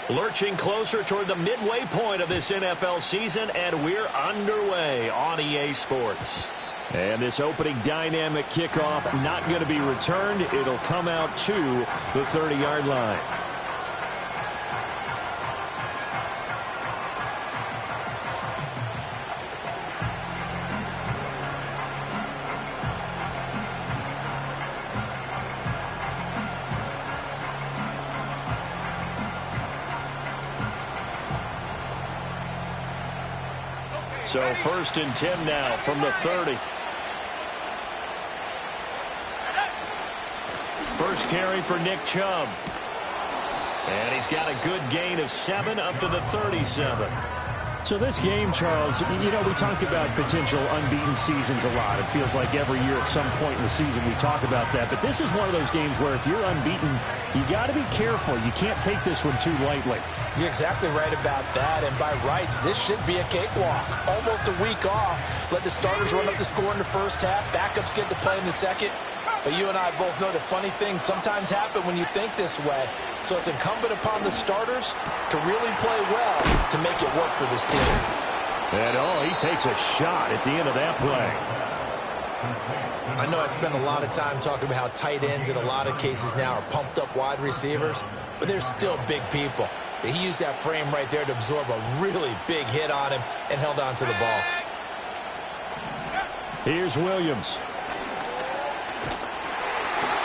Lurching closer toward the midway point of this NFL season, and we're underway on EA Sports. And this opening dynamic kickoff not going to be returned. It'll come out to the 30-yard line. So 1st and 10 now from the 30. First carry for Nick Chubb. And he's got a good gain of 7 up to the 37. So this game, Charles, you know, we talk about potential unbeaten seasons a lot. It feels like every year at some point in the season we talk about that. But this is one of those games where if you're unbeaten, you got to be careful. You can't take this one too lightly. You're exactly right about that. And by rights, this should be a cakewalk. Almost a week off. Let the starters run up the score in the first half. Backups get to play in the second. But you and I both know that funny things sometimes happen when you think this way. So it's incumbent upon the starters to really play well to make it work for this team. And he takes a shot at the end of that play. I know I spent a lot of time talking about how tight ends in a lot of cases now are pumped up wide receivers, but they're still big people. He used that frame right there to absorb a really big hit on him and held on to the ball. Here's Williams.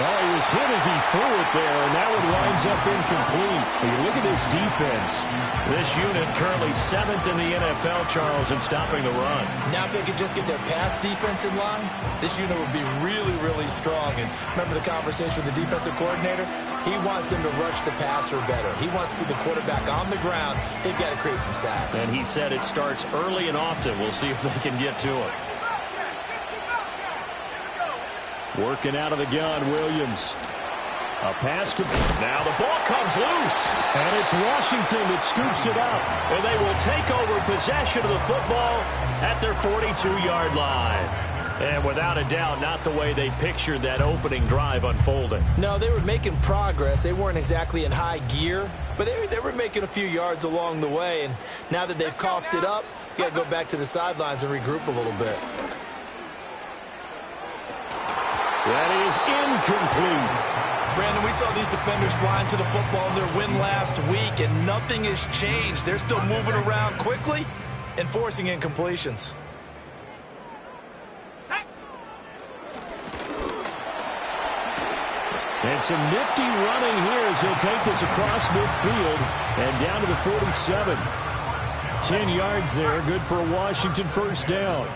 Oh, he was hit as he threw it there, and that one winds up incomplete. You look at this defense. This unit currently 7th in the NFL, Charles, in stopping the run. Now if they could just get their pass defense in line, this unit would be really, really strong. And remember the conversation with the defensive coordinator? He wants them to rush the passer better. He wants to see the quarterback on the ground. They've got to create some sacks. And he said it starts early and often. We'll see if they can get to him. Working out of the gun, Williams. A pass. Now the ball comes loose. And it's Washington that scoops it up. And they will take over possession of the football at their 42-yard line. And without a doubt, not the way they pictured that opening drive unfolding. No, they were making progress. They weren't exactly in high gear, but they were making a few yards along the way. And now that they've coughed it up, you got to go back to the sidelines and regroup a little bit. That is incomplete. Brandon, we saw these defenders flying to the football in their win last week, and nothing has changed. They're still moving around quickly and forcing incompletions. And some nifty running here as he'll take this across midfield and down to the 47. 10 yards there, good for a Washington first down.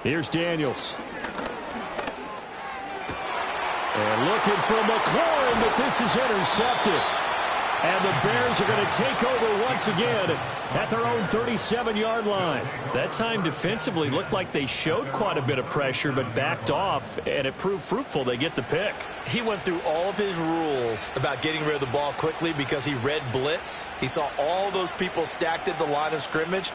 Here's Daniels. And looking for McLaurin, but this is intercepted. And the Bears are going to take over once again at their own 37-yard line. That time defensively looked like they showed quite a bit of pressure but backed off, and it proved fruitful. They get the pick. He went through all of his rules about getting rid of the ball quickly because he read blitz. He saw all those people stacked at the line of scrimmage.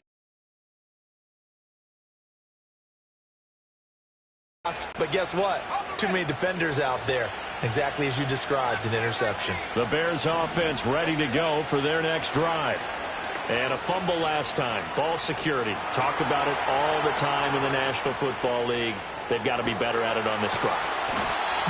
But guess what? Too many defenders out there. Exactly as you described, an interception. The Bears offense ready to go for their next drive. And a fumble last time. Ball security. Talk about it all the time in the National Football League. They've got to be better at it on this drive.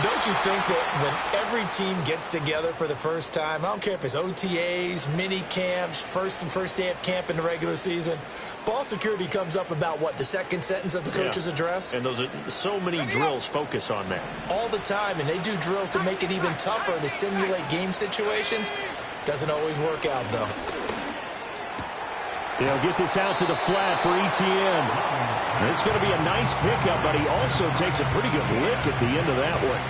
Don't you think that when every team gets together for the first time, I don't care if it's OTAs, mini camps, first day of camp in the regular season, ball security comes up about what, the second sentence of the coach's address? And those are so many drills focus on that. All the time, and they do drills to make it even tougher to simulate game situations. Doesn't always work out, though. They'll get this out to the flat for ETN. It's going to be a nice pickup, but he also takes a pretty good lick at the end of that one.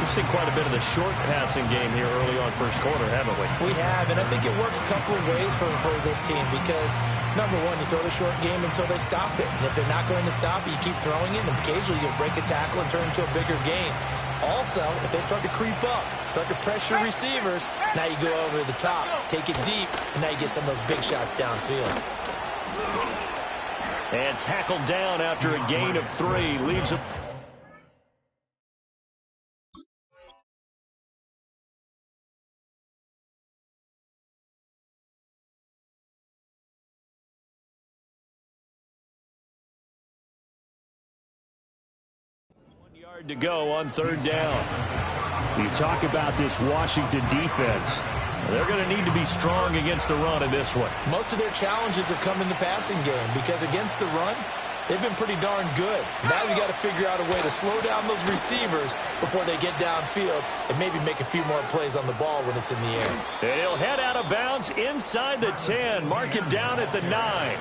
We've seen quite a bit of the short passing game here early on first quarter, haven't we? We have, and I think it works a couple of ways for this team because, number one, you throw the short game until they stop it. And if they're not going to stop it, you keep throwing it, and occasionally you'll break a tackle and turn into a bigger game. Also, if they start to creep up, start to pressure receivers, now you go over the top, take it deep, and now you get some of those big shots downfield. And tackled down after a gain of 3. Leaves it. To go on third down. You talk about this Washington defense. They're going to need to be strong against the run in this one. Most of their challenges have come in the passing game because against the run, they've been pretty darn good. Now you got to figure out a way to slow down those receivers before they get downfield and maybe make a few more plays on the ball when it's in the air. And he'll head out of bounds inside the 10. Mark him down at the 9.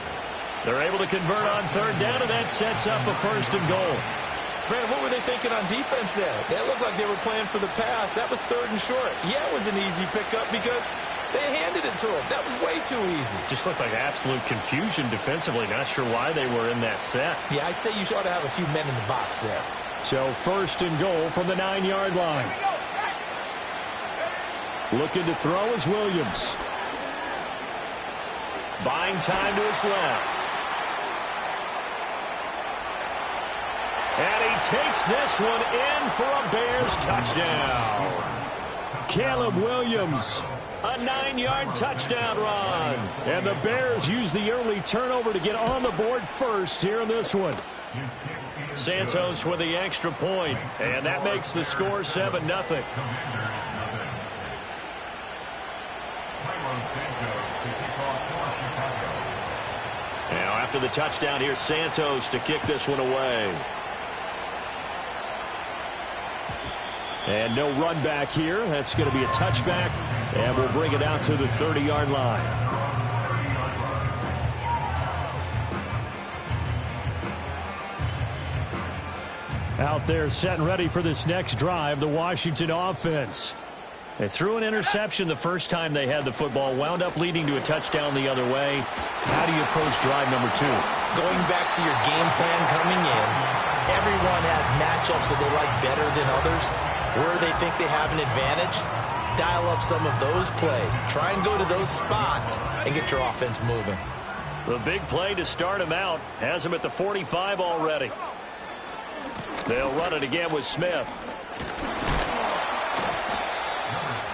They're able to convert on third down, and that sets up a 1st and goal. Brandon, what were they thinking on defense there? They looked like they were playing for the pass. That was 3rd and short. Yeah, it was an easy pickup because they handed it to him. That was way too easy. Just looked like absolute confusion defensively. Not sure why they were in that set. Yeah, I'd say you ought to have a few men in the box there. So 1st and goal from the 9-yard line. Looking to throw is Williams. Buying time to his left. And he takes this one in for a Bears touchdown. Caleb Williams, a 9-yard touchdown run. And the Bears use the early turnover to get on the board first here in this one. Santos with the extra point, and that makes the score 7-0. Now after the touchdown, here's Santos to kick this one away. And no run back here. That's going to be a touchback, and we'll bring it out to the 30-yard line. Out there set and ready for this next drive, the Washington offense. They threw an interception the first time they had the football, wound up leading to a touchdown the other way. How do you approach drive number 2? Going back to your game plan coming in, everyone has matchups that they like better than others. Where they think they have an advantage, dial up some of those plays. Try and go to those spots and get your offense moving. The big play to start him out has him at the 45 already. They'll run it again with Smith.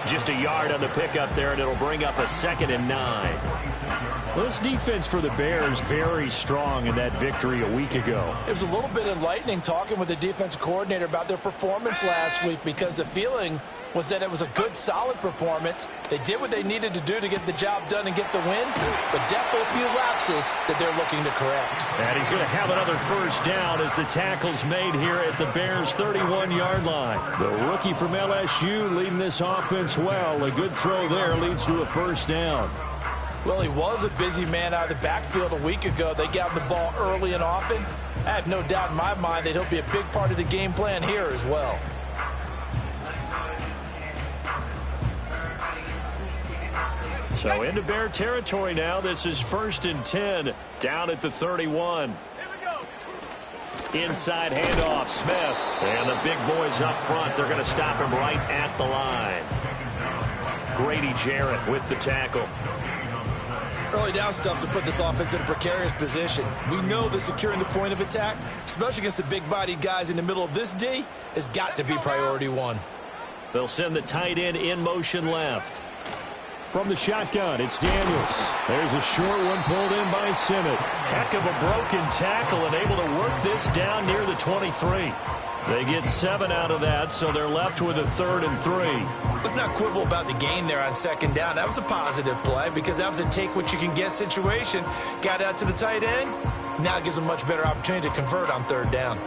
Just a yard on the pickup there, and it'll bring up a 2nd and 9. Well, this defense for the Bears very strong in that victory a week ago. It was a little bit enlightening talking with the defensive coordinator about their performance last week because the feeling was that it was a good, solid performance. They did what they needed to do to get the job done and get the win, but definitely a few lapses that they're looking to correct. And he's going to have another 1st down as the tackle's made here at the Bears' 31-yard line. The rookie from LSU leading this offense well. A good throw there leads to a 1st down. Well, he was a busy man out of the backfield a week ago. They got the ball early and often. I have no doubt in my mind that he'll be a big part of the game plan here as well. So into Bear territory now. This is 1st and 10 down at the 31. Inside handoff, Smith. And the big boys up front. They're going to stop him right at the line. Grady Jarrett with the tackle. Early down stuff to put this offense in a precarious position. We know that securing the point of attack, especially against the big-bodied guys in the middle of this D, has got to be priority 1. They'll send the tight end in motion left. From the shotgun, it's Daniels. There's a short one pulled in by Simmons. Heck of a broken tackle and able to work this down near the 23. They get 7 out of that, so they're left with a 3rd and 3. Let's not quibble about the gain there on 2nd down. That was a positive play because that was a take-what-you-can-get situation. Got out to the tight end. Now it gives them a much better opportunity to convert on 3rd down.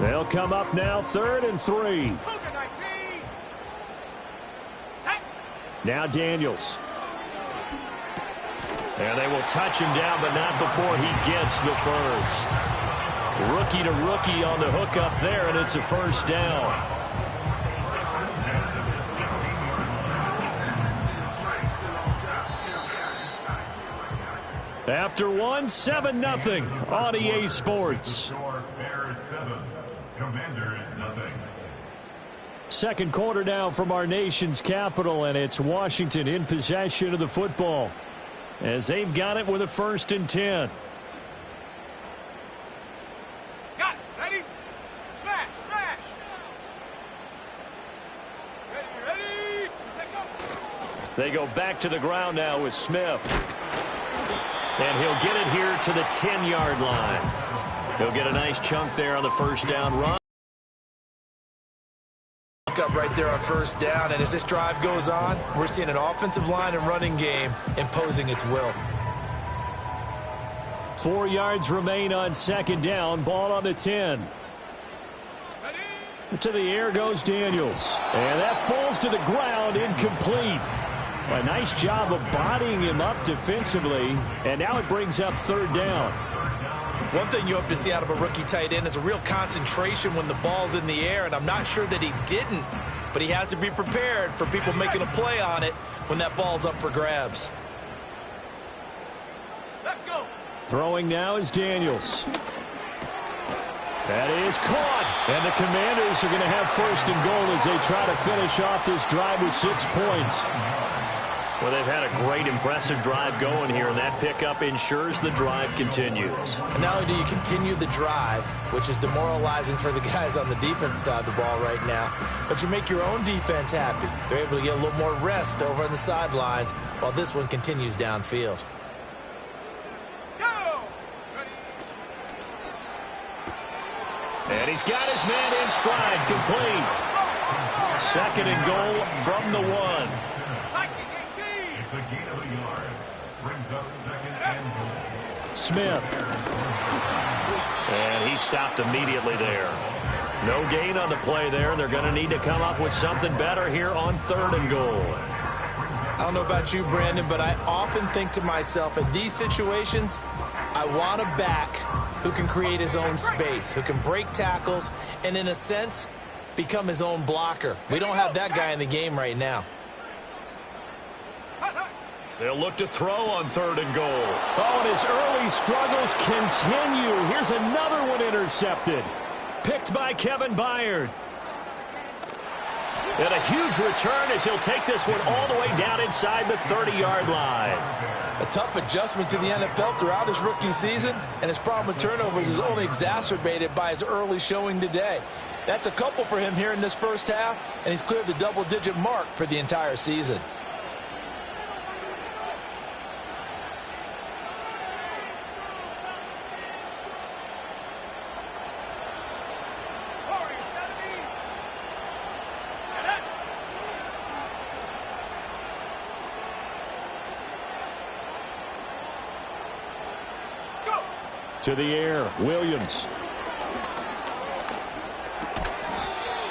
They'll come up now 3rd and 3. Now Daniels. And they will touch him down, but not before he gets the 1st. Rookie to rookie on the hook up there, and it's a first down. After one, 7-0 on EA Sports. Second quarter now from our nation's capital, and it's Washington in possession of the football as they've got it with a 1st and 10. Got it. Ready? Smash, smash. Ready. Take go. They go back to the ground now with Smith. And he'll get it here to the 10-yard line. He'll get a nice chunk there on the first down run. Up right there on first down, and as this drive goes on, we're seeing an offensive line and running game imposing its will. 4 yards remain on 2nd down. Ball on the 10. To the air goes Daniels. And that falls to the ground, incomplete. A nice job of bodying him up defensively, and now it brings up 3rd down. One thing you hope to see out of a rookie tight end is a real concentration when the ball's in the air, and I'm not sure that he didn't, but he has to be prepared for people making a play on it when that ball's up for grabs. Let's go. Throwing now is Daniels. That is caught, and the Commanders are going to have 1st and goal as they try to finish off this drive with 6 points. Well, they've had a great, impressive drive going here, and that pickup ensures the drive continues. And not only do you continue the drive, which is demoralizing for the guys on the defensive side of the ball right now, but you make your own defense happy. They're able to get a little more rest over on the sidelines while this one continues downfield. Go. Ready. And he's got his man in stride, complete. 2nd and goal from the 1. It's a gain of a yard. Brings up 2nd and goal. Smith. And he stopped immediately there. No gain on the play there. They're going to need to come up with something better here on 3rd and goal. I don't know about you, Brandon, but I often think to myself, in these situations, I want a back who can create his own space, who can break tackles, and in a sense, become his own blocker. We don't have that guy in the game right now. They'll look to throw on 3rd and goal. Oh, and his early struggles continue. Here's another one intercepted. Picked by Kevin Byard. And a huge return as he'll take this one all the way down inside the 30-yard line. A tough adjustment to the NFL throughout his rookie season, and his problem with turnovers is only exacerbated by his early showing today. That's a couple for him here in this first half, and he's cleared the double-digit mark for the entire season. To the air, Williams.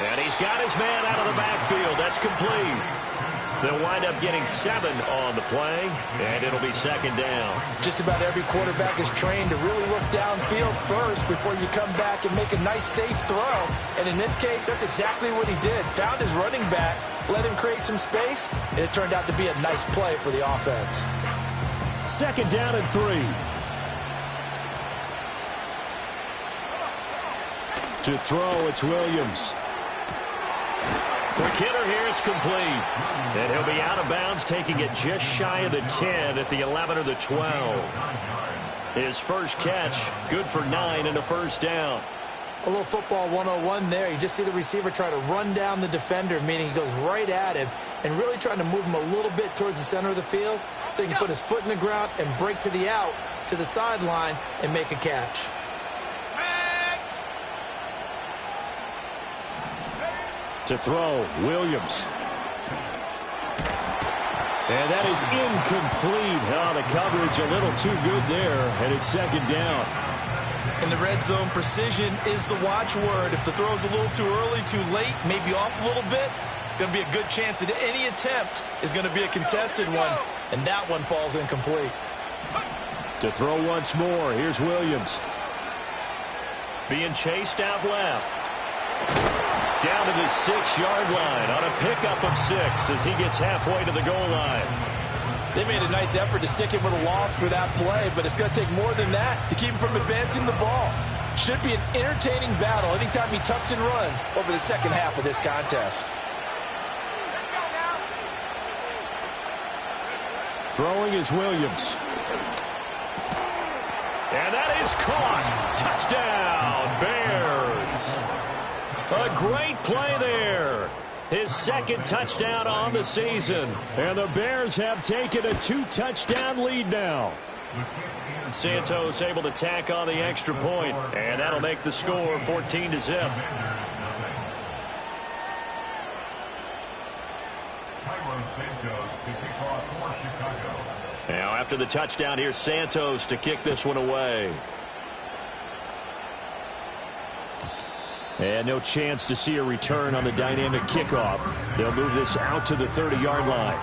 And he's got his man out of the backfield. That's complete. They'll wind up getting 7 on the play, and it'll be 2nd down. Just about every quarterback is trained to really look downfield first before you come back and make a nice, safe throw. And in this case, that's exactly what he did. Found his running back, let him create some space, and it turned out to be a nice play for the offense. 2nd down and 3. To throw, it's Williams. Quick hitter here, it's complete. And he'll be out of bounds, taking it just shy of the 10 at the 11 or the 12. His first catch, good for 9 and a 1st down. A little football 101 there. You just see the receiver try to run down the defender, meaning he goes right at him and really trying to move him a little bit towards the center of the field so he can put his foot in the ground and break to the out, to the sideline, and make a catch. To throw, Williams. And that is incomplete. Oh, the coverage a little too good there, and it's 2nd down. In the red zone, precision is the watchword. If the throw's a little too early, too late, maybe off a little bit, going to be a good chance that any attempt is going to be a contested one, and that one falls incomplete. To throw once more, here's Williams. being chased out left. Down to the 6-yard line on a pickup of 6 as he gets halfway to the goal line. They made a nice effort to stick him with a loss for that play, but it's going to take more than that to keep him from advancing the ball. Should be an entertaining battle anytime he tucks and runs over the second half of this contest. Throwing is Williams. And that is caught. Touchdown, Bears. A great play there. His second touchdown on the season. And the Bears have taken a 2-touchdown lead now. Santos able to tack on the extra point, and that'll make the score 14-0. Now after the touchdown, here's Santos to kick this one away. And no chance to see a return on the dynamic kickoff. They'll move this out to the 30-yard line.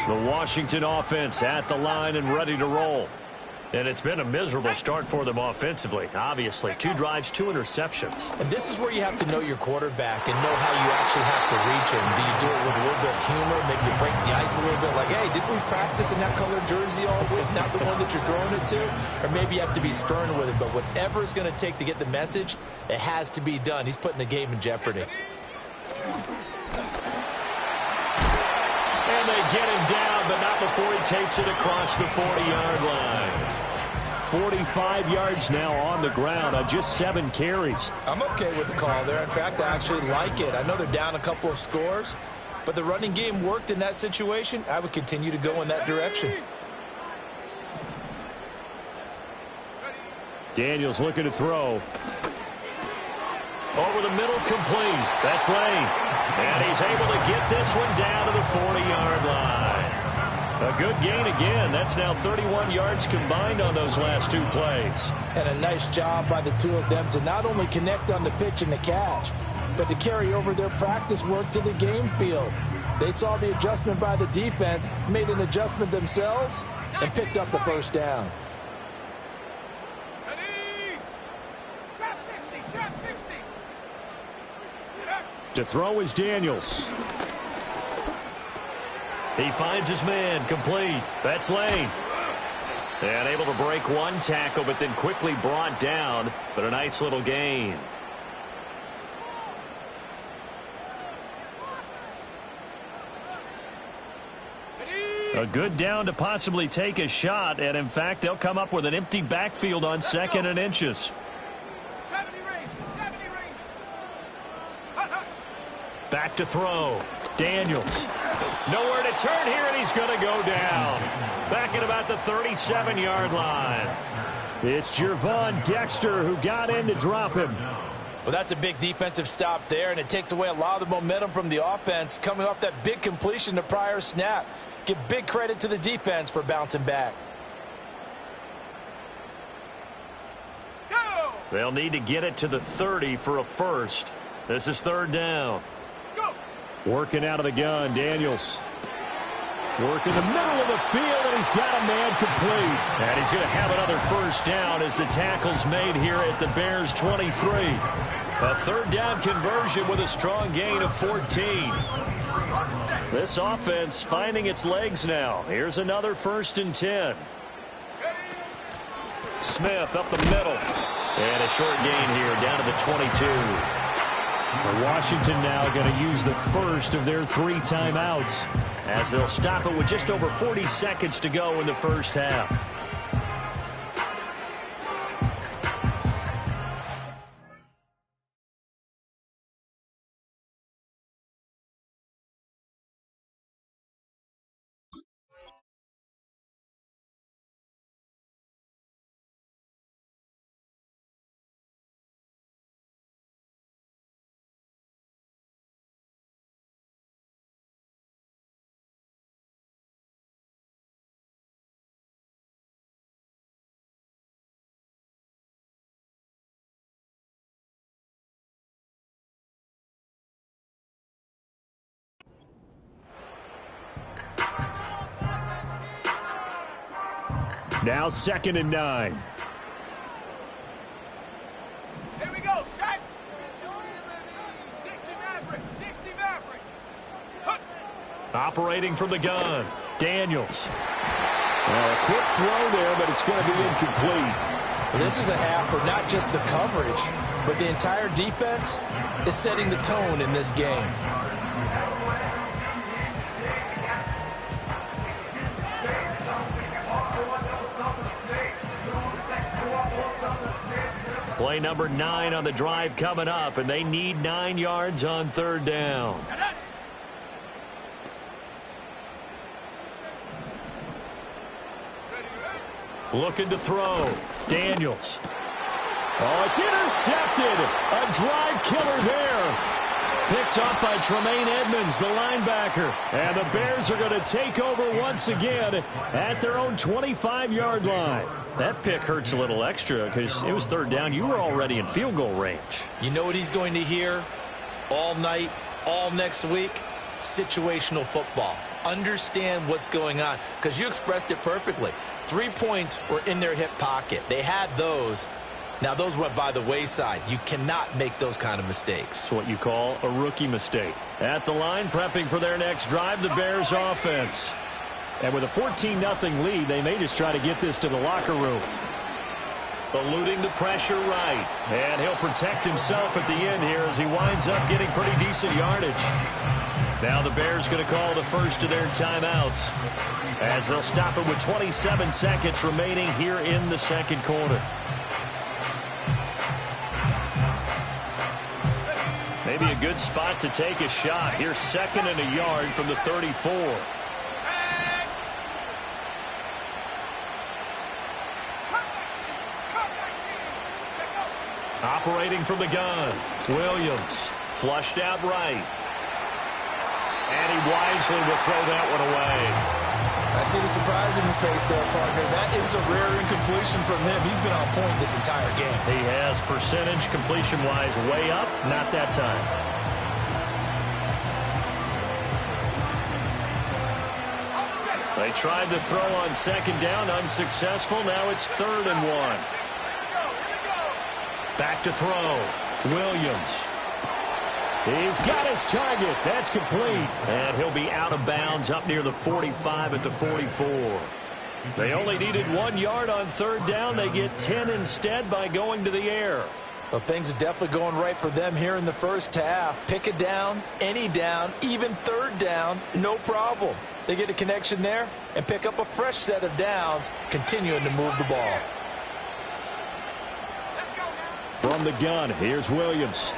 The Washington offense at the line and ready to roll. And it's been a miserable start for them offensively, obviously. 2 drives, 2 interceptions. And this is where you have to know your quarterback and know how you actually have to reach him. Do you do it with a little bit of humor? Maybe you break the ice a little bit like, hey, didn't we practice in that colored jersey all week, not the one that you're throwing it to? Or maybe you have to be stern with him. But whatever it's going to take to get the message, it has to be done. He's putting the game in jeopardy. And they get him down, but not before he takes it across the 40-yard line. 45 yards now on the ground on just 7 carries. I'm okay with the call there. In fact, I actually like it. I know they're down a couple of scores, but the running game worked in that situation. I would continue to go in that direction. Daniels looking to throw. Over the middle, complete. That's Lane. And he's able to get this one down to the 40-yard line. A good gain again. That's now 31 yards combined on those last 2 plays. And a nice job by the 2 of them to not only connect on the pitch and the catch, but to carry over their practice work to the game field. They saw the adjustment by the defense, made an adjustment themselves, and picked up the first down. To throw is Daniels. He finds his man, complete. That's Lane. And able to break 1 tackle, but then quickly brought down. But a nice little gain. A good down to possibly take a shot. And, in fact, they'll come up with an empty backfield on 2nd and inches. Back to throw. Daniels. Nowhere to turn here, and he's going to go down. Back at about the 37-yard line. It's Gervon Dexter who got in to drop him. Well, that's a big defensive stop there, and it takes away a lot of the momentum from the offense coming off that big completion the prior snap. Give big credit to the defense for bouncing back. They'll need to get it to the 30 for a first. This is 3rd down. Working out of the gun, Daniels. Working the middle of the field, and he's got a man complete. And he's going to have another first down as the tackle's made here at the Bears 23. A 3rd down conversion with a strong gain of 14. This offense finding its legs now. Here's another 1st and 10. Smith up the middle. And a short gain here down to the 22. Washington now going to use the first of their 3 timeouts as they'll stop it with just over 40 seconds to go in the first half. Now 2nd and 9. Here we go, set. 60 Maverick, 60 Maverick. Hup. Operating from the gun, Daniels. Well, a quick throw there, but it's going to be incomplete. Well, this is a half where not just the coverage, but the entire defense is setting the tone in this game. Play number 9 on the drive coming up, and they need 9 yards on 3rd down. Looking to throw. Daniels. Oh, it's intercepted. A drive killer there. Picked off by Tremaine Edmonds, the linebacker. And the Bears are going to take over once again at their own 25-yard line. That pick hurts a little extra because it was 3rd down. You were already in field goal range. You know what he's going to hear all night, all next week? Situational football. Understand what's going on, because you expressed it perfectly. 3 points were in their hip pocket. They had those. Now, those went by the wayside. You cannot make those kind of mistakes. It's what you call a rookie mistake. At the line, prepping for their next drive, the Bears offense. And with a 14-0 lead, they may just try to get this to the locker room. Eluding the pressure right. And he'll protect himself at the end here as he winds up getting pretty decent yardage. Now the Bears going to call the first of their timeouts as they'll stop it with 27 seconds remaining here in the 2nd quarter. Maybe a good spot to take a shot. Here's 2nd and a yard from the 34. Operating from the gun. Williams flushed out right. And he wisely will throw that one away. I see the surprise in your face there, partner. That is a rare incompletion from him. He's been on point this entire game. He has percentage completion-wise way up. Not that time. They tried to throw on 2nd down. Unsuccessful. Now it's 3rd and 1. Back to throw. Williams. He's got his target. That's complete. And he'll be out of bounds up near the 45 at the 44. They only needed 1 yard on 3rd down. They get 10 instead by going to the air. Well, things are definitely going right for them here in the first half. Pick a down, any down, even 3rd down, no problem. They get a connection there and pick up a fresh set of downs, continuing to move the ball. From the gun, here's Williams.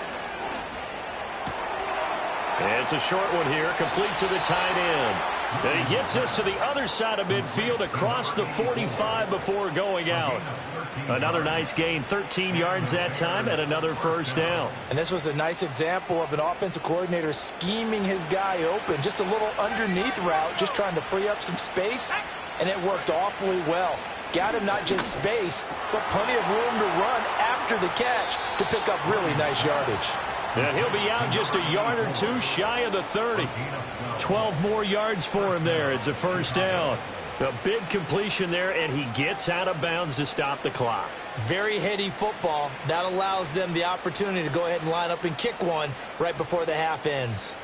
It's a short one here, complete to the tight end. And he gets us to the other side of midfield across the 45 before going out. Another nice gain, 13 yards that time, and another 1st down. And this was a nice example of an offensive coordinator scheming his guy open. Just a little underneath route, just trying to free up some space, and it worked awfully well. Got him not just space, but plenty of room to run after the catch to pick up really nice yardage. And he'll be out just a yard or two shy of the 30. 12 more yards for him there. It's a 1st down. A big completion there, and he gets out of bounds to stop the clock. Very heady football. That allows them the opportunity to go ahead and line up and kick one right before the half ends.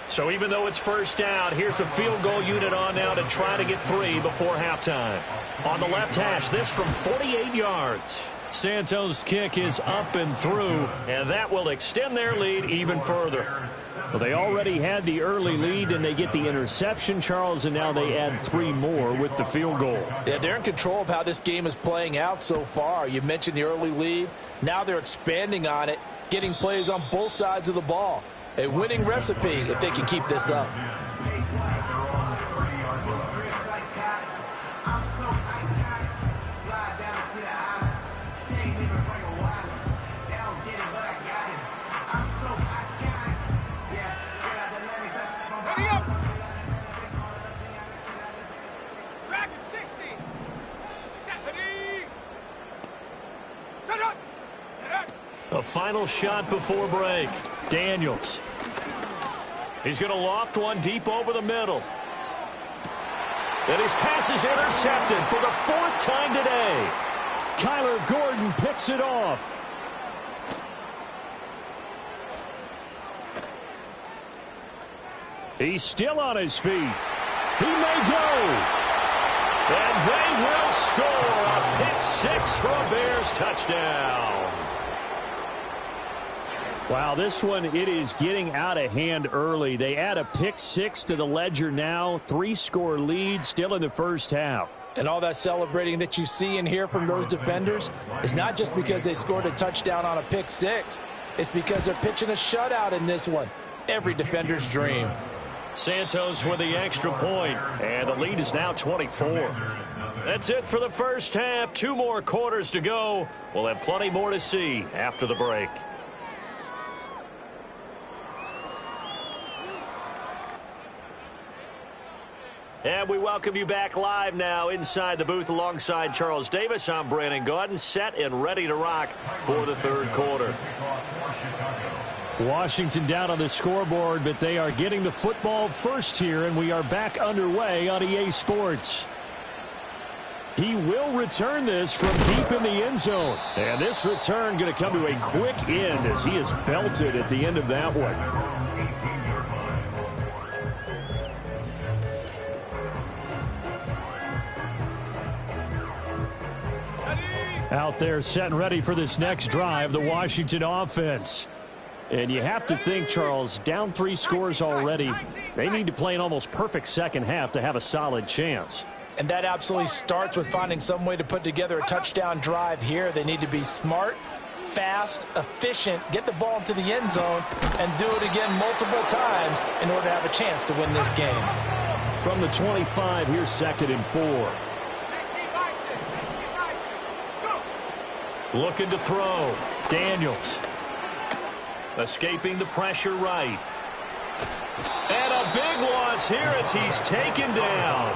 So even though it's 1st down, here's the field goal unit on now to try to get 3 before halftime. On the left hash, this from 48 yards. Santos' kick is up and through, and that will extend their lead even further. Well, they already had the early lead, and they get the interception, Charles, and now they add 3 more with the field goal. Yeah, they're in control of how this game is playing out so far. You mentioned the early lead. Now they're expanding on it, getting plays on both sides of the ball. A winning recipe if they can keep this up. A final shot before break. Daniels. He's going to loft one deep over the middle. And his pass is intercepted for the 4th time today. Kyler Gordon picks it off. He's still on his feet. He may go. And they will score a pick 6 for a Bears touchdown. Wow, this one, it is getting out of hand early. They add a pick 6 to the ledger now. 3-score lead still in the first half. And all that celebrating that you see and hear from those defenders is not just because they scored a touchdown on a pick 6. It's because they're pitching a shutout in this one. Every defender's dream. Santos with the extra point, and the lead is now 24. That's it for the first half. 2 more quarters to go. We'll have plenty more to see after the break. And we welcome you back live now inside the booth alongside Charles Davis. I'm Brandon Gaudin, set and ready to rock for the 3rd quarter. Washington down on the scoreboard, but they are getting the football first here, and we are back underway on EA Sports. He will return this from deep in the end zone. And this return going to come to a quick end as he is belted at the end of that one. Out there set and ready for this next drive, the Washington offense. And you have to think, Charles, down 3 scores already. They need to play an almost perfect second half to have a solid chance. And that absolutely starts with finding some way to put together a touchdown drive here. They need to be smart, fast, efficient, get the ball into the end zone, and do it again multiple times in order to have a chance to win this game. From the 25, here's 2nd and 4. Looking to throw. Daniels. Escaping the pressure right. And a big loss here as he's taken down.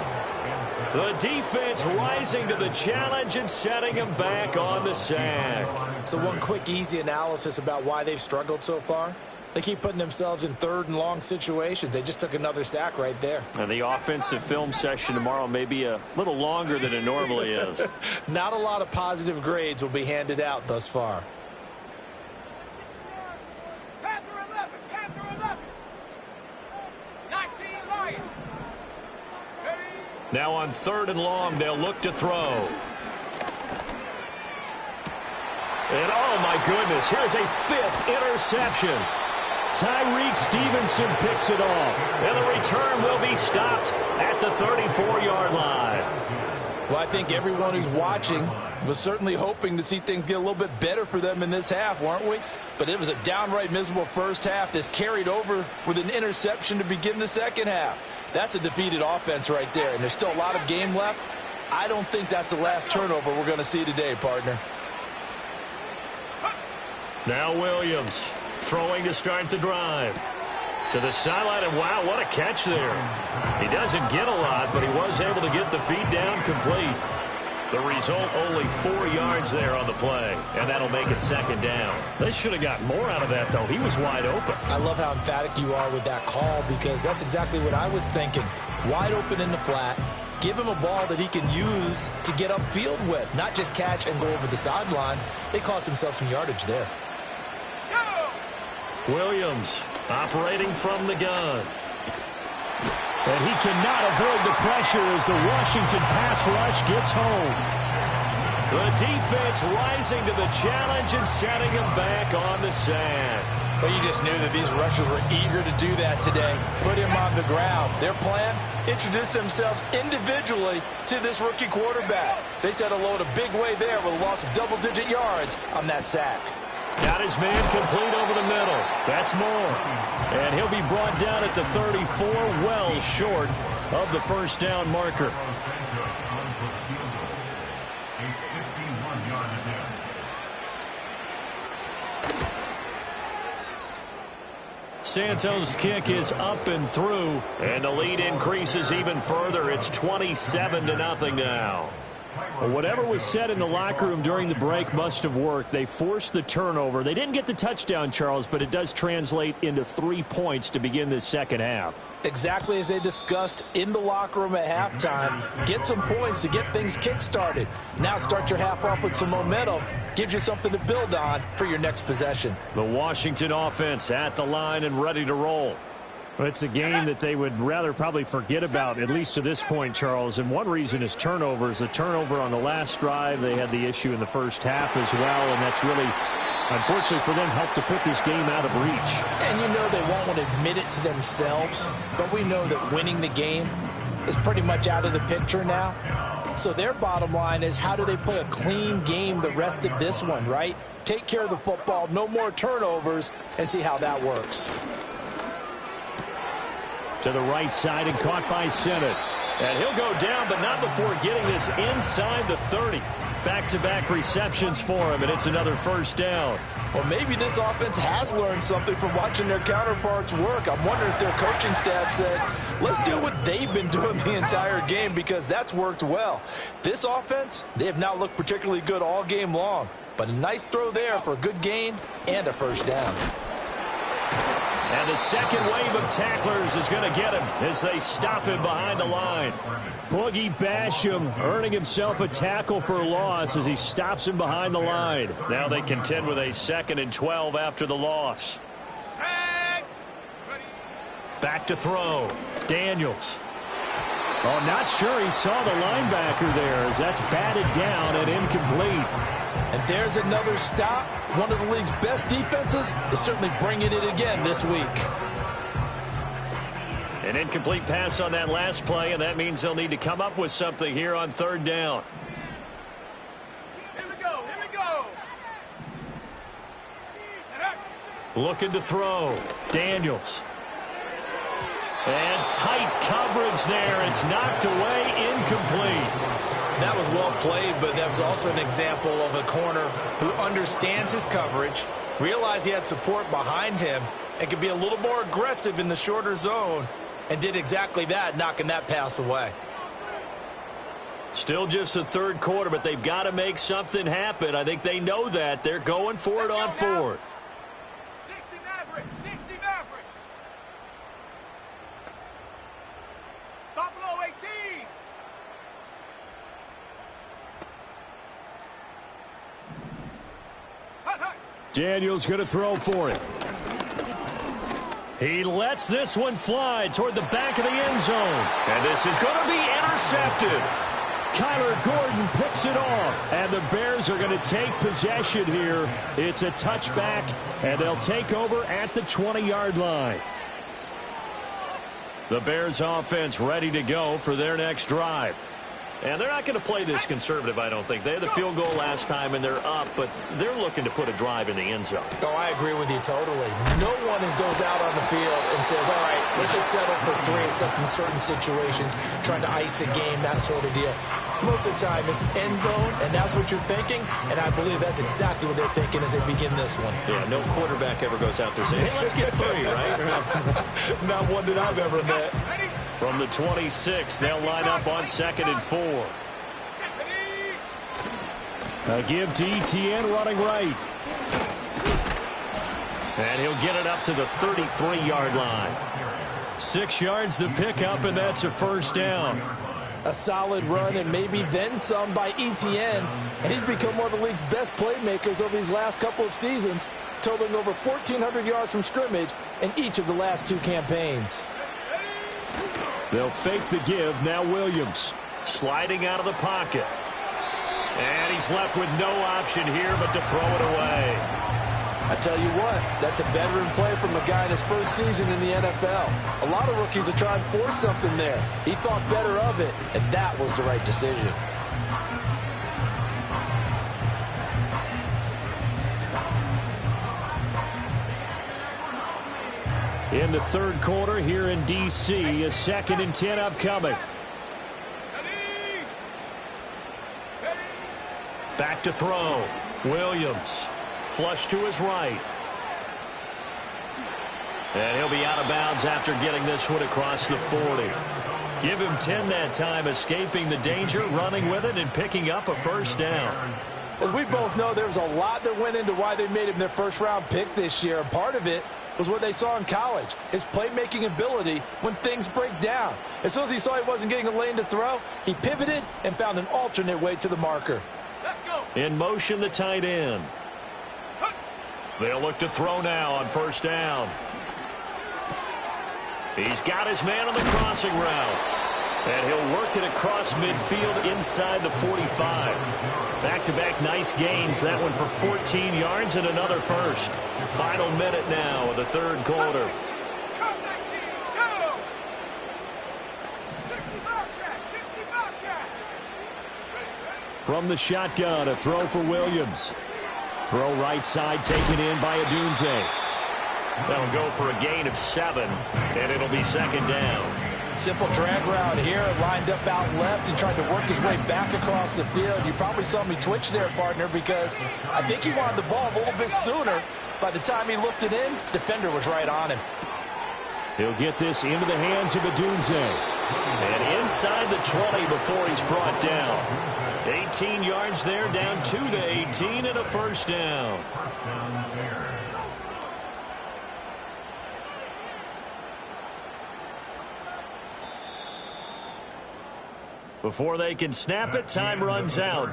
The defense rising to the challenge and setting him back on the sack. So one quick, easy analysis about why they've struggled so far. They keep putting themselves in 3rd and long situations. They just took another sack right there. And the offensive film session tomorrow may be a little longer than it normally is. Not a lot of positive grades will be handed out thus far. Panther 11. 19 Lions. Ready? Now on 3rd and long, they'll look to throw. And oh my goodness, here's a 5th interception. Tyreek Stevenson picks it off. And the return will be stopped at the 34-yard line. Well, I think everyone who's watching was certainly hoping to see things get a little bit better for them in this half, weren't we? But it was a downright miserable first half. This carried over with an interception to begin the second half. That's a defeated offense right there, and there's still a lot of game left. I don't think that's the last turnover we're going to see today, partner. Now Williams throwing to start the drive. To the sideline, and wow, what a catch there. He doesn't get a lot, but he was able to get the feed down complete. The result, only 4 yards there on the play, and that'll make it 2nd down. They should have got more out of that, though. He was wide open. I love how emphatic you are with that call, because that's exactly what I was thinking. Wide open in the flat. Give him a ball that he can use to get upfield with, not just catch and go over the sideline. They cost themselves some yardage there. Williams operating from the gun. And he cannot avoid the pressure as the Washington pass rush gets home. The defense rising to the challenge and setting him back on the sack. Well, you just knew that these rushers were eager to do that today. Put him on the ground. Their plan, introduce themselves individually to this rookie quarterback. They said hello in a big way there with a loss of double-digit yards on that sack. Got his man complete over the middle. That's more. And he'll be brought down at the 34, well short of the first down marker. Santos' kick is up and through, and the lead increases even further. It's 27-0 now. Well, whatever was said in the locker room during the break must have worked. They forced the turnover. They didn't get the touchdown, Charles, but it does translate into 3 points to begin this second half. Exactly as they discussed in the locker room at halftime. Get some points to get things kick-started. Now start your half off with some momentum. Gives you something to build on for your next possession. The Washington offense at the line and ready to roll. It's a game that they would rather probably forget about, at least to this point, Charles. And one reason is turnovers. The turnover on the last drive, they had the issue in the first half as well, and that's really, unfortunately for them, helped to put this game out of reach. And you know they won't want to admit it to themselves, but we know that winning the game is pretty much out of the picture now. So their bottom line is, how do they play a clean game the rest of this one, right? Take care of the football, no more turnovers, and see how that works. To the right side and caught by Sennett. And he'll go down, but not before getting this inside the 30. Back-to-back receptions for him, and it's another first down. Well, maybe this offense has learned something from watching their counterparts work. I'm wondering if their coaching staff said, let's do what they've been doing the entire game, because that's worked well. This offense, they have not looked particularly good all game long, but a nice throw there for a good gain and a first down. And the second wave of tacklers is going to get him as they stop him behind the line. Boogie Basham earning himself a tackle for a loss as he stops him behind the line. Now they contend with a 2nd and 12 after the loss. Back to throw. Daniels. Oh, not sure he saw the linebacker there as that's batted down and incomplete. And there's another stop. One of the league's best defenses is certainly bringing it again this week. An incomplete pass on that last play, and that means they'll need to come up with something here on 3rd down. Here we go. Here we go. Looking to throw. Daniels. And tight coverage there. It's knocked away, incomplete. That was well played, but that was also an example of a corner who understands his coverage, realized he had support behind him, and could be a little more aggressive in the shorter zone, and did exactly that, knocking that pass away. Still just the 3rd quarter, but they've got to make something happen. I think they know that. They're going for it on 4th. 60 Maverick. 60 Maverick. Buffalo 18. Daniels going to throw for it. He lets this one fly toward the back of the end zone. And this is going to be intercepted. Kyler Gordon picks it off. And the Bears are going to take possession here. It's a touchback, and they'll take over at the 20-yard line. The Bears offense ready to go for their next drive. And they're not going to play this conservative, I don't think. They had the field goal last time, and they're up, but they're looking to put a drive in the end zone. Oh, I agree with you totally. No one goes out on the field and says, all right, let's just settle for 3, except in certain situations, trying to ice a game, that sort of deal. Most of the time, it's end zone, and that's what you're thinking, and I believe that's exactly what they're thinking as they begin this one. Yeah, no quarterback ever goes out there saying, hey, let's get 3, right? Not one that I've ever met. From the 26, they'll line up on 2nd and 4. A give to Etienne running right. And he'll get it up to the 33-yard line. 6 yards the pickup, and that's a first down. A solid run and maybe then some by Etienne. And he's become one of the league's best playmakers over these last couple of seasons, totaling over 1,400 yards from scrimmage in each of the last 2 campaigns. They'll fake the give. Now Williams sliding out of the pocket. And he's left with no option here but to throw it away. I tell you what, that's a veteran play from a guy in his first season in the NFL. A lot of rookies are trying to force something there. He thought better of it, and that was the right decision. In the 3rd quarter here in D.C., a 2nd and 10 upcoming. Back to throw. Williams. Flush to his right. And he'll be out of bounds after getting this one across the 40. Give him 10 that time, escaping the danger, running with it, and picking up a first down. As we both know, there was a lot that went into why they made him their first-round pick this year. Part of it was what they saw in college, his playmaking ability when things break down. As soon as he saw he wasn't getting a lane to throw, he pivoted and found an alternate way to the marker. Let's go. In motion, the tight end. They'll look to throw now on first down. He's got his man on the crossing route. And he'll work it across midfield inside the 45. Back-to-back nice gains. That one for 14 yards and another first. Final minute now of the third quarter. Come 19, go. 60 Bobcat, 60 Bobcat. From the shotgun, a throw for Williams. Throw right side taken in by Odunze. That'll go for a gain of 7, and it'll be second down. Simple drag route here, lined up out left and tried to work his way back across the field. You probably saw me twitch there, partner, because I think he wanted the ball a little bit sooner. By the time he looked it in, defender was right on him. He'll get this into the hands of Odunze. And inside the 20 before he's brought down. 18 yards there, down to the 18 and a first down. Before they can snap it, time runs out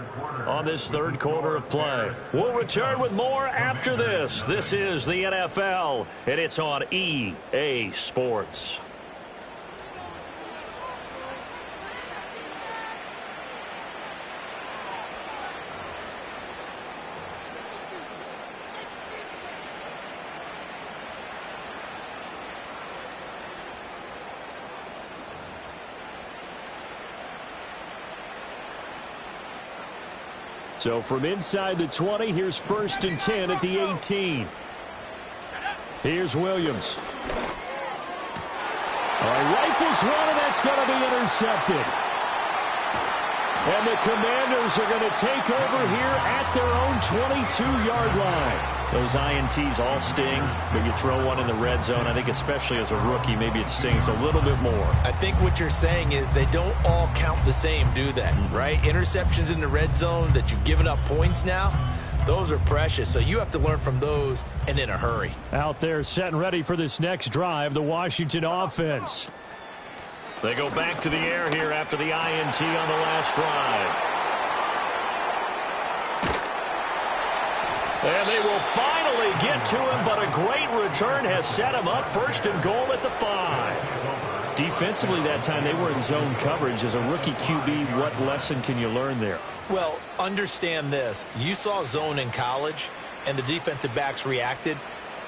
on this third quarter of play. We'll return with more after this. This is the NFL, and it's on EA Sports. So from inside the 20, here's first and 10 at the 18. Here's Williams. Rifles one, and that's going to be intercepted. And the Commanders are going to take over here at their own 22-yard line. Those INTs all sting, but you throw one in the red zone. I think especially as a rookie, maybe it stings a little bit more. I think what you're saying is they don't all count the same, do they? Right? Interceptions in the red zone that you've given up points now, those are precious. So you have to learn from those and in a hurry. Out there set and ready for this next drive, the Washington offense. They go back to the air here after the INT on the last drive. And they will finally get to him, but a great return has set him up first and goal at the 5. Defensively that time, they were in zone coverage. As a rookie QB, what lesson can you learn there? Well, understand this. You saw zone in college, and the defensive backs reacted,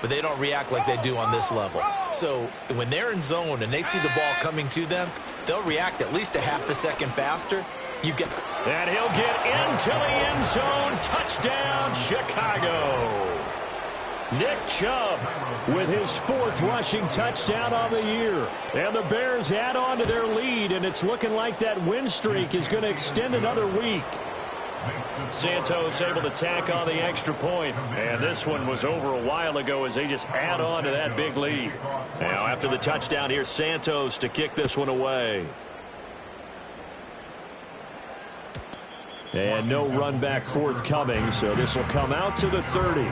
but they don't react like they do on this level. So when they're in zone and they see the ball coming to them, they'll react at least a half a second faster. And he'll get into the end zone. Touchdown, Chicago. Nick Chubb with his 4th rushing touchdown on the year. And the Bears add on to their lead, and it's looking like that win streak is going to extend another week. Santos able to tack on the extra point. And this one was over a while ago as they just add on to that big lead. Now after the touchdown, here's Santos to kick this one away. And no run back forthcoming, so this will come out to the 30.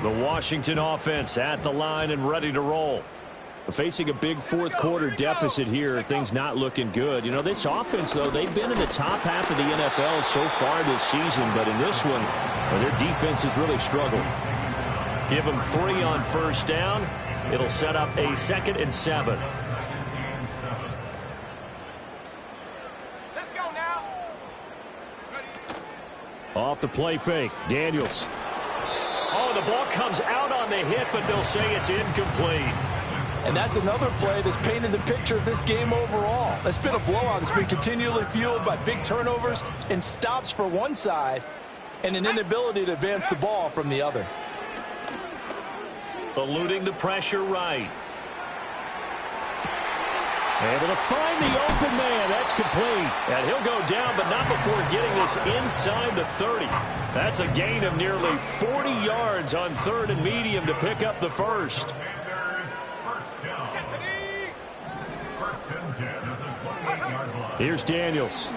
The Washington offense at the line and ready to roll. Facing a big fourth quarter deficit here, things not looking good. You know, this offense, though, they've been in the top half of the NFL so far this season, but in this one, their defense has really struggled. Give them 3 on first down. It'll set up a 2nd and 7. Off the play fake, Daniels. Oh, the ball comes out on the hit, but they'll say it's incomplete. And that's another play that's painted the picture of this game overall. It's been a blowout. It's been continually fueled by big turnovers and stops for one side and an inability to advance the ball from the other. Eluding the pressure right. Able to find the open man. That's complete. And he'll go down, but not before getting this inside the 30. That's a gain of nearly 40 yards on 3rd and medium to pick up the first. Here's Daniels.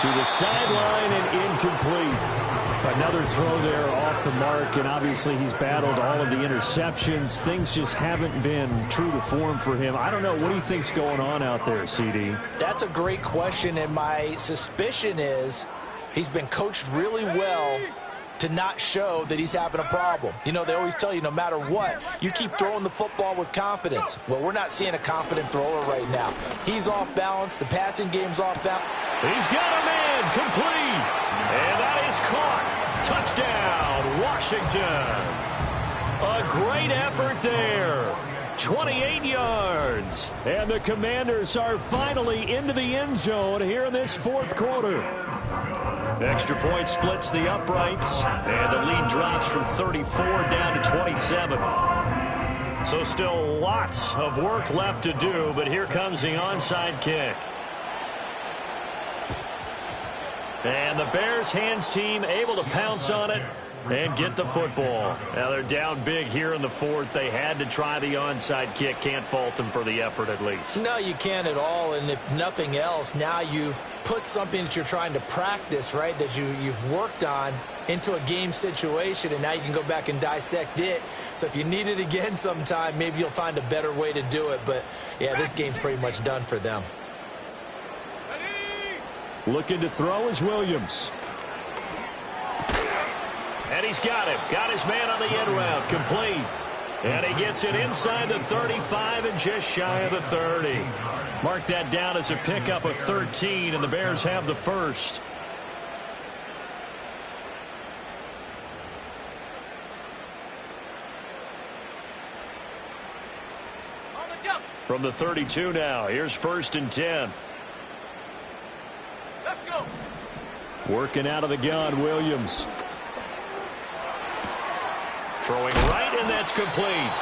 To the sideline and incomplete. Another throw there off the mark, and obviously he's battled all of the interceptions. Things just haven't been true to form for him. I don't know. What do you think's going on out there, CD? That's a great question, and my suspicion is he's been coached really well to not show that he's having a problem. You know, they always tell you no matter what, you keep throwing the football with confidence. Well, we're not seeing a confident thrower right now. He's off balance. The passing game's off balance. He's got a man complete. And that is caught. Touchdown, Washington. A great effort there. 28 yards. And the Commanders are finally into the end zone here in this fourth quarter. Extra point splits the uprights, and the lead drops from 34 down to 27. So still lots of work left to do, but here comes the onside kick. And the Bears hands team able to pounce on it and get the football. Now they're down big here in the fourth. They had to try the onside kick. Can't fault them for the effort at least. No, you can't at all. And if nothing else, now you've put something that you're trying to practice, right, that you've worked on into a game situation, and now you can go back and dissect it. So if you need it again sometime, maybe you'll find a better way to do it. But, yeah, this game's pretty much done for them. Looking to throw is Williams. And he's got him. Got his man on the end route. Complete. And he gets it inside the 35 and just shy of the 30. Mark that down as a pickup of 13, and the Bears have the first. On the jump. From the 32 now, here's 1st and 10. Let's go. Working out of the gun, Williams. Throwing right, and that's complete.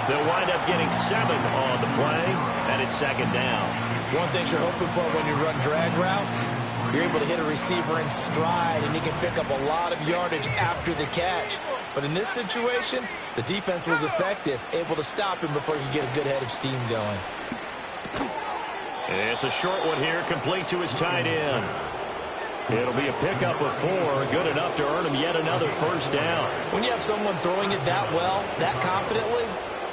They'll wind up getting 7 on the play, and it's 2nd down. One thing you're hoping for when you run drag routes, you're able to hit a receiver in stride, and he can pick up a lot of yardage after the catch. But in this situation, the defense was effective, able to stop him before you get a good head of steam going. It's a short one here, complete to his tight end. It'll be a pickup of 4, good enough to earn him yet another 1st down. When you have someone throwing it that well, that confidently,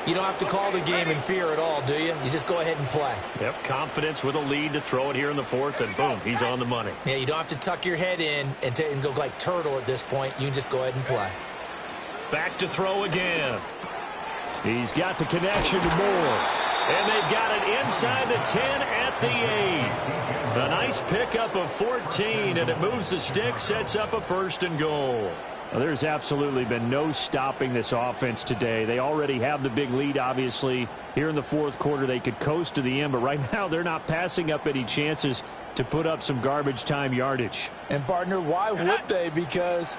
you don't have to call the game in fear at all, do you? You just go ahead and play. Yep, confidence with a lead to throw it here in the 4th, and boom, he's on the money. Yeah, you don't have to tuck your head in and go like turtle at this point. You can just go ahead and play. Back to throw again. He's got the connection to Moore. And they've got it inside the 10 at the 8. A nice pickup of 14, and it moves the stick, sets up a 1st and goal. Well, there's absolutely been no stopping this offense today. They already have the big lead, obviously. Here in the fourth quarter, they could coast to the end, but right now they're not passing up any chances to put up some garbage time yardage. And, partner, why would they? Because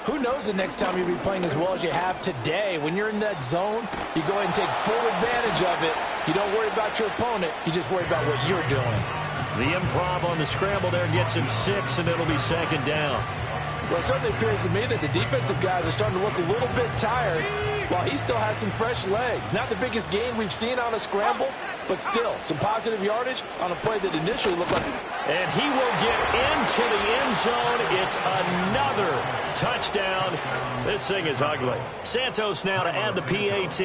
who knows the next time you'll be playing as well as you have today. When you're in that zone, you go ahead and take full advantage of it. You don't worry about your opponent. You just worry about what you're doing. The improv on the scramble there gets him 6, and it'll be 2nd down. Well, it certainly appears to me that the defensive guys are starting to look a little bit tired while he still has some fresh legs. Not the biggest gain we've seen on a scramble, but still some positive yardage on a play that initially looked like... And he will get into the end zone. It's another touchdown. This thing is ugly. Santos now to add the PAT.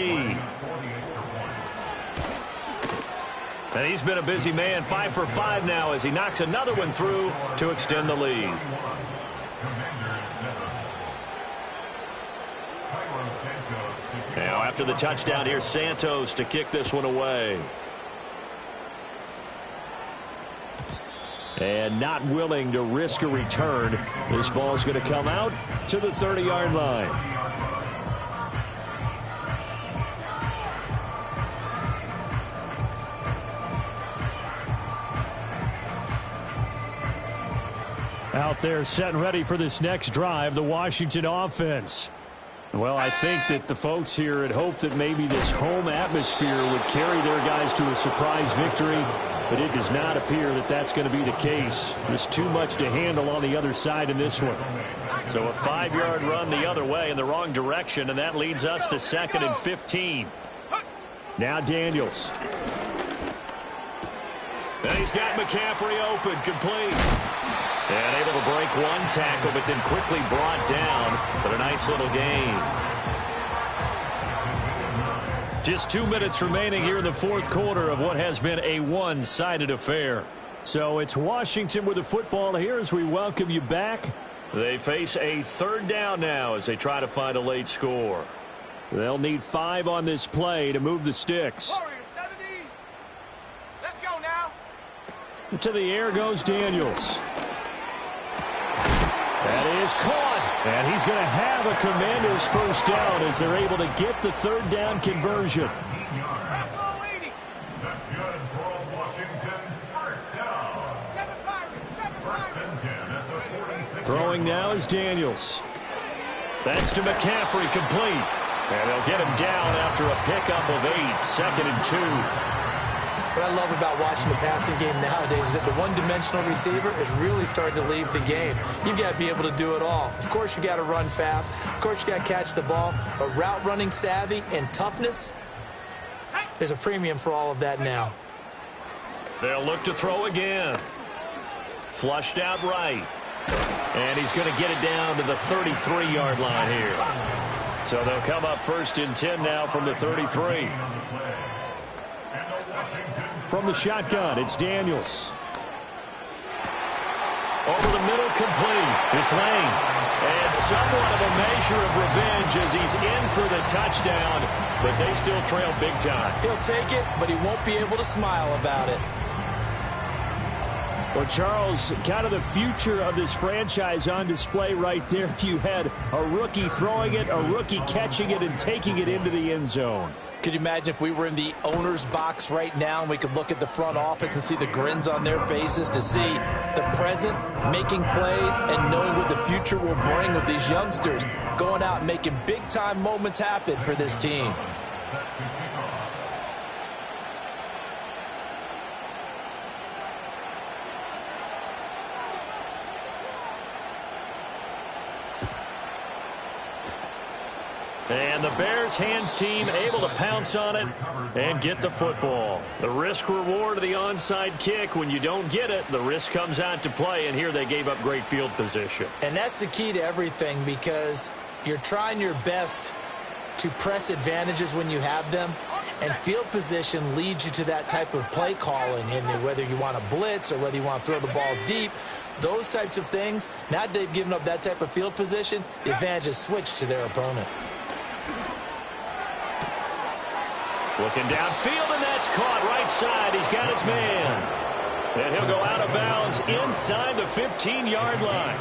And he's been a busy man, 5 for 5 now as he knocks another one through to extend the lead. Now after the touchdown, here's Santos to kick this one away. And not willing to risk a return. This ball's going to come out to the 30-yard line. Out there set and ready for this next drive, the Washington offense. Well, I think that the folks here had hoped that maybe this home atmosphere would carry their guys to a surprise victory, but it does not appear that that's going to be the case. There's too much to handle on the other side in this one. So a 5-yard run the other way in the wrong direction, and that leads us to 2nd and 15. Now Daniels. And he's got McCaffrey open, complete. And able to break one tackle, but then quickly brought down. But a nice little gain. Just 2 minutes remaining here in the fourth quarter of what has been a one-sided affair. So it's Washington with the football here as we welcome you back. They face a third down now as they try to find a late score. They'll need 5 on this play to move the sticks. Warriors 70. Let's go now. To the air goes Daniels. That is caught. And he's going to have a Commanders first down as they're able to get the third down conversion. That's good for Washington. First down. 7 Pirates. 7 First and 10 at the 46. Throwing now is Daniels. That's to McCaffrey, complete. And they'll get him down after a pickup of 8, 2nd and 2. What I love about watching the passing game nowadays is that the one-dimensional receiver is really starting to leave the game. You've got to be able to do it all. Of course, you got to run fast. Of course, you got to catch the ball. But route running savvy and toughness, there's a premium for all of that now. They'll look to throw again. Flushed out right. And he's going to get it down to the 33-yard line here. So they'll come up first and 10 now from the 33. From the shotgun, it's Daniels. Over the middle, complete. It's Lane. And somewhat of a measure of revenge as he's in for the touchdown, but they still trail big time. He'll take it, but he won't be able to smile about it. Well, Charles, kind of the future of this franchise on display right there. You had a rookie throwing it, a rookie catching it, and taking it into the end zone. Could you imagine if we were in the owner's box right now and we could look at the front office and see the grins on their faces, to see the present making plays and knowing what the future will bring with these youngsters going out and making big-time moments happen for this team. And the Bears hands team able to pounce on it and get the football. The risk reward of the onside kick. When you don't get it, the risk comes out to play, and here they gave up great field position. And that's the key to everything, because you're trying your best to press advantages when you have them, and field position leads you to that type of play calling. And whether you want to blitz or whether you want to throw the ball deep, those types of things, now that they've given up that type of field position, the advantage is switched to their opponent. Looking downfield, and that's caught right side. He's got his man. And he'll go out of bounds inside the 15-yard line.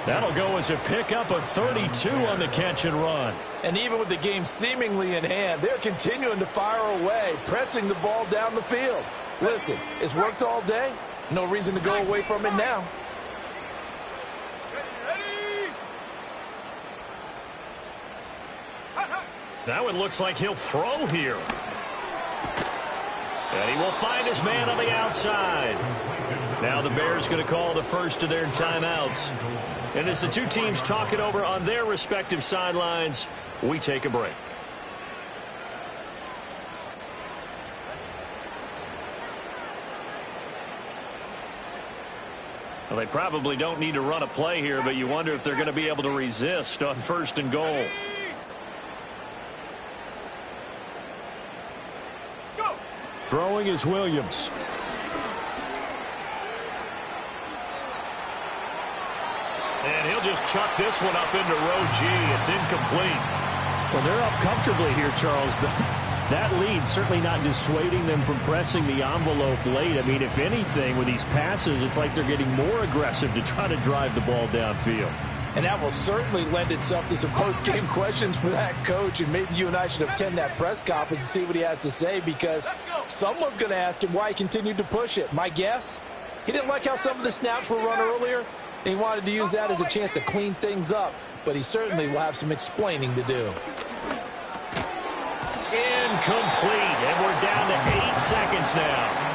That'll go as a pickup of 32 on the catch and run. And even with the game seemingly in hand, they're continuing to fire away, pressing the ball down the field. Listen, it's worked all day. No reason to go away from it now. Now it looks like he'll throw here. And he will find his man on the outside. Now the Bears going to call the first of their timeouts. And as the two teams talk it over on their respective sidelines, we take a break. Well, they probably don't need to run a play here, but you wonder if they're going to be able to resist on first and goal. Throwing is Williams. And he'll just chuck this one up into row G. It's incomplete. Well, they're up comfortably here, Charles, but that lead certainly not dissuading them from pressing the envelope late. I mean, if anything, with these passes, it's like they're getting more aggressive to try to drive the ball downfield. And that will certainly lend itself to some post-game questions for that coach. And maybe you and I should attend that press conference and see what he has to say, because someone's going to ask him why he continued to push it. My guess, he didn't like how some of the snaps were run earlier, and he wanted to use that as a chance to clean things up. But he certainly will have some explaining to do. Incomplete, and we're down to 8 seconds now.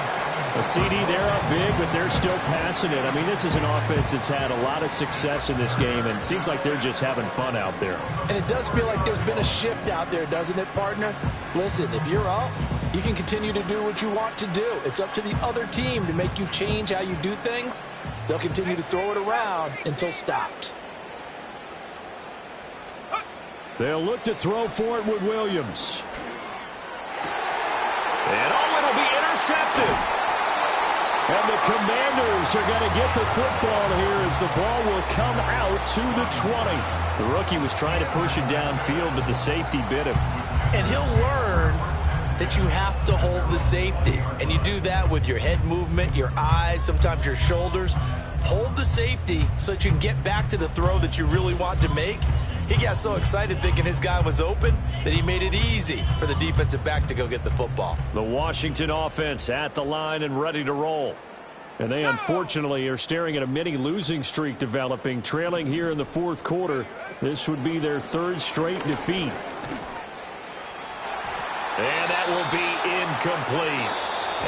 A CD, they're up big, but they're still passing it. I mean, this is an offense that's had a lot of success in this game, and it seems like they're just having fun out there. And it does feel like there's been a shift out there, doesn't it, partner? Listen, if you're up, you can continue to do what you want to do. It's up to the other team to make you change how you do things. They'll continue to throw it around until stopped. They'll look to throw for it with Williams. And it'll be intercepted. And the Commanders are going to get the football here as the ball will come out to the 20. The rookie was trying to push it downfield, but the safety bit him. And he'll learn that you have to hold the safety. And you do that with your head movement, your eyes, sometimes your shoulders. Hold the safety so that you can get back to the throw that you really want to make. He got so excited thinking his guy was open that he made it easy for the defensive back to go get the football. The Washington offense at the line and ready to roll. And they unfortunately are staring at a mini losing streak developing, trailing here in the fourth quarter. This would be their third straight defeat. And that will be incomplete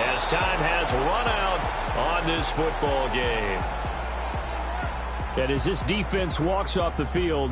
as time has run out on this football game. And as this defense walks off the field,